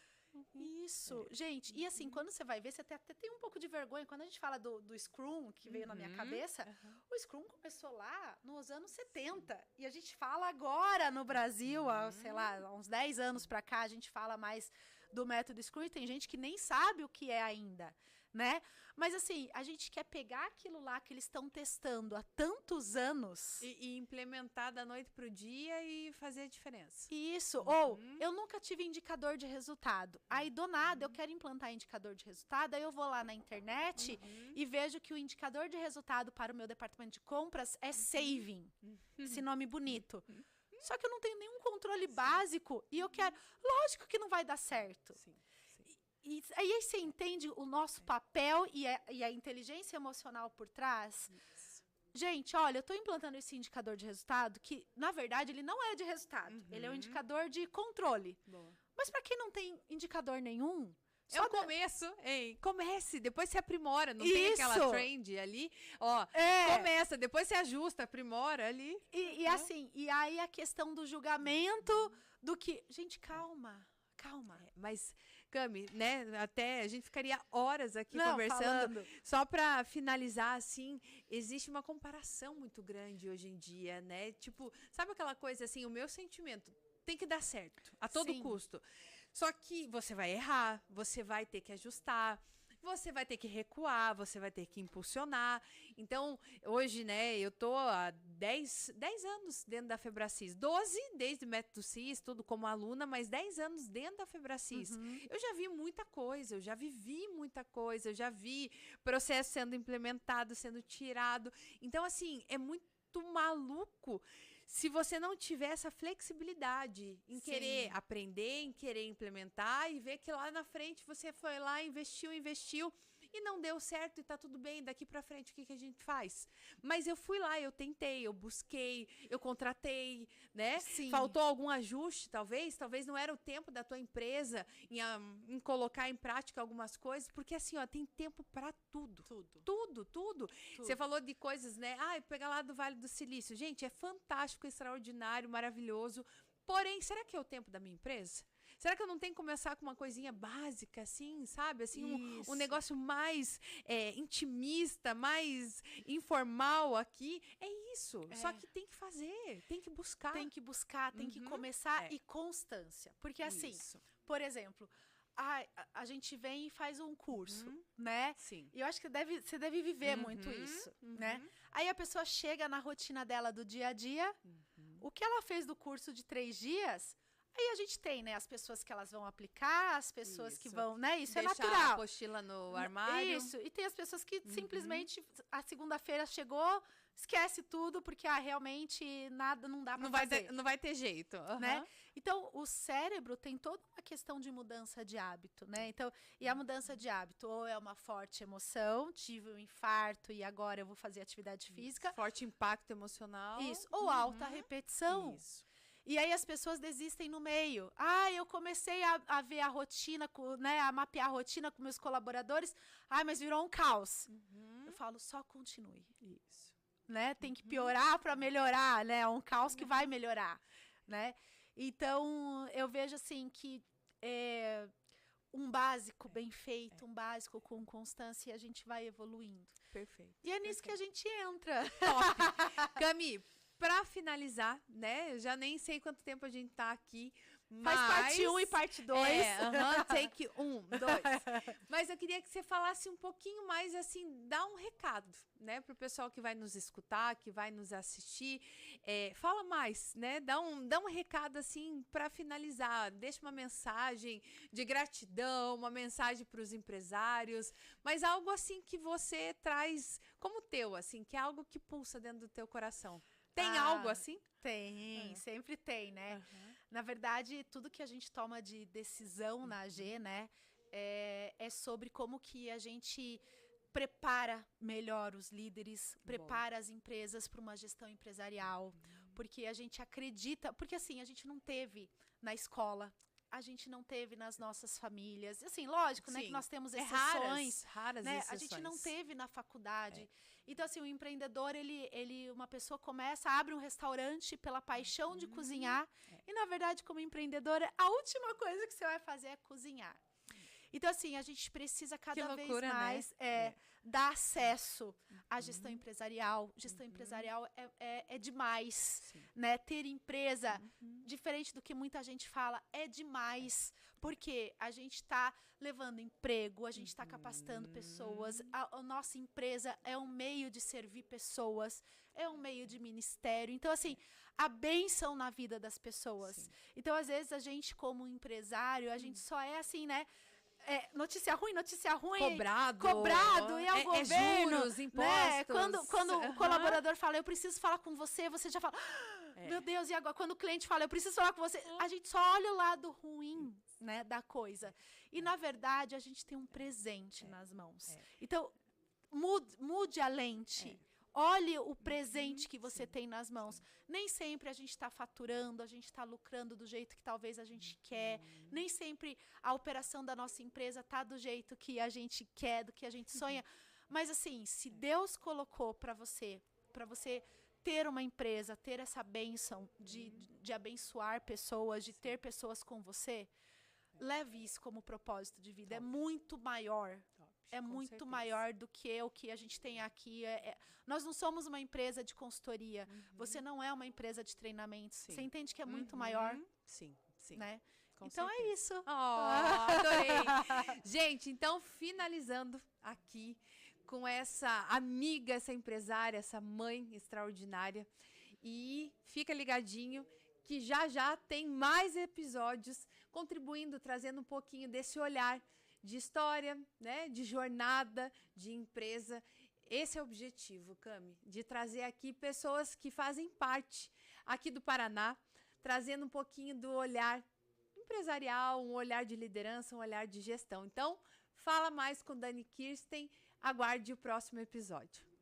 Isso, gente, e assim, quando você vai ver, você até tem um pouco de vergonha, quando a gente fala do Scrum, que veio na minha cabeça, o Scrum começou lá nos anos 70, e a gente fala agora no Brasil, sei lá, há uns 10 anos pra cá, a gente fala mais do método Scrum, e tem gente que nem sabe o que é ainda, né? Mas assim, a gente quer pegar aquilo lá que eles estão testando há tantos anos... E implementar da noite pro dia e fazer a diferença. Isso. Ou, eu nunca tive indicador de resultado. Aí, do nada, eu quero implantar indicador de resultado, aí eu vou lá na internet e vejo que o indicador de resultado para o meu departamento de compras é saving. Esse nome bonito. Só que eu não tenho nenhum controle básico e eu quero... Lógico que não vai dar certo. E aí você entende o nosso papel e a inteligência emocional por trás? Gente, olha, eu estou implantando esse indicador de resultado que, na verdade, ele não é de resultado. Ele é um indicador de controle. Mas para quem não tem indicador nenhum... É o começo, hein? Comece, depois você aprimora, não tem aquela trend ali. Começa, depois você ajusta, aprimora ali. E assim, e aí a questão do julgamento, do que... Gente, calma. Mas, Cami, né, até a gente ficaria horas aqui conversando. Só para finalizar, assim, existe uma comparação muito grande hoje em dia, né? Tipo, sabe aquela coisa assim, o meu sentimento tem que dar certo, a todo custo. Só que você vai errar, você vai ter que ajustar, você vai ter que recuar, você vai ter que impulsionar. Então, hoje, né, eu tô há 10 anos dentro da Febracis. 12 desde o Método CIS, tudo como aluna, mas 10 anos dentro da Febracis. Eu já vi muita coisa, eu já vivi muita coisa, eu já vi processo sendo implementado, sendo tirado. Então, assim, é muito maluco se você não tiver essa flexibilidade em querer aprender, em querer implementar e ver que lá na frente você foi lá, investiu e não deu certo e tá tudo bem, daqui pra frente o que a gente faz? Mas eu fui lá, eu tentei, eu busquei, eu contratei, né? Sim. Faltou algum ajuste, talvez não era o tempo da tua empresa em colocar em prática algumas coisas, porque assim, ó, tem tempo pra tudo. Tudo. Você falou de coisas, né? Pegar lá do Vale do Silício. Gente, é fantástico, extraordinário, maravilhoso. Porém, será que é o tempo da minha empresa? Será que eu não tenho que começar com uma coisinha básica, assim, sabe? Assim, um negócio mais intimista, mais informal aqui. É isso. Só que tem que fazer, tem que buscar. Tem que buscar, tem que começar e constância. Porque assim, por exemplo, a gente vem e faz um curso, né? Sim. E eu acho que você deve viver muito isso, né? Aí a pessoa chega na rotina dela do dia a dia, o que ela fez do curso de 3 dias... Aí a gente tem, né, as pessoas que elas vão aplicar, as pessoas que vão, né, isso deixar é natural. A apostila no armário. Isso, e tem as pessoas que simplesmente, a segunda-feira chegou, esquece tudo, porque realmente nada não dá pra fazer. Não vai ter jeito. Né? Então, o cérebro tem toda uma questão de mudança de hábito, né? Então, e a mudança de hábito, ou é uma forte emoção, tive um infarto e agora eu vou fazer atividade física. Forte impacto emocional. Isso, ou alta repetição. Isso. E aí as pessoas desistem no meio. Eu comecei a ver a rotina, né, a mapear a rotina com meus colaboradores. Mas virou um caos. Eu falo, só continue. Isso. Né? Tem que piorar para melhorar, né? É um caos que vai melhorar, né? Então, eu vejo assim que um básico bem feito, um básico com constância, e a gente vai evoluindo. Perfeito. E é nisso que a gente entra. Top. Cami, pra finalizar, né? Eu já nem sei quanto tempo a gente tá aqui. Mas... Faz parte 1 e parte 2. Take 1, 2. Mas eu queria que você falasse um pouquinho mais, assim, dá um recado, né? Pro pessoal que vai nos escutar, que vai nos assistir. Fala mais, né? Dá um recado, assim, para finalizar. Deixa uma mensagem de gratidão, uma mensagem para os empresários, mas algo, assim, que você traz como teu, assim, que é algo que pulsa dentro do teu coração. Tem algo assim? Tem, sempre tem, né? Na verdade, tudo que a gente toma de decisão na AG, né, é sobre como que a gente prepara melhor os líderes, prepara as empresas para uma gestão empresarial, porque a gente acredita, porque assim, a gente não teve na escola, a gente não teve nas nossas famílias. Assim, lógico, né, que nós temos exceções, raras né? exceções. A gente não teve na faculdade. Então, assim, o empreendedor, uma pessoa começa, abre um restaurante pela paixão de cozinhar. E, na verdade, como empreendedora, a última coisa que você vai fazer é cozinhar. Então, assim, a gente precisa cada vez mais dar acesso à gestão empresarial. Gestão empresarial é demais, né? Ter empresa, diferente do que muita gente fala, é demais. Porque a gente está levando emprego, a gente está capacitando pessoas. A nossa empresa é um meio de servir pessoas, é um meio de ministério. Então, assim, a bênção na vida das pessoas. Então, às vezes, a gente, como empresário, a gente só é assim, né? Notícia ruim, cobrado e ao governo, juros, impostos. Né? Quando o colaborador fala, eu preciso falar com você, você já fala, meu Deus, e agora? Quando o cliente fala, eu preciso falar com você, a gente só olha o lado ruim, né, da coisa. E, na verdade, a gente tem um presente nas mãos. Então, mude a lente. Olhe o presente que você tem nas mãos. Nem sempre a gente está faturando, a gente está lucrando do jeito que talvez a gente quer. Nem sempre a operação da nossa empresa está do jeito que a gente quer, do que a gente sonha. Mas, assim, se Deus colocou para você ter uma empresa, ter essa bênção de abençoar pessoas, de ter pessoas com você, leve isso como propósito de vida. É muito maior. É muito maior do que o que a gente tem aqui. Nós não somos uma empresa de consultoria. Você não é uma empresa de treinamentos. Você entende que é muito maior? Sim. Né? Então é isso. Adorei. Gente, então finalizando aqui com essa amiga, essa empresária, essa mãe extraordinária. E fica ligadinho que já tem mais episódios contribuindo, trazendo um pouquinho desse olhar de história, né, de jornada, de empresa, esse é o objetivo, Cami, de trazer aqui pessoas que fazem parte aqui do Paraná, trazendo um pouquinho do olhar empresarial, um olhar de liderança, um olhar de gestão. Então, fala mais com Dani Kirsten, aguarde o próximo episódio.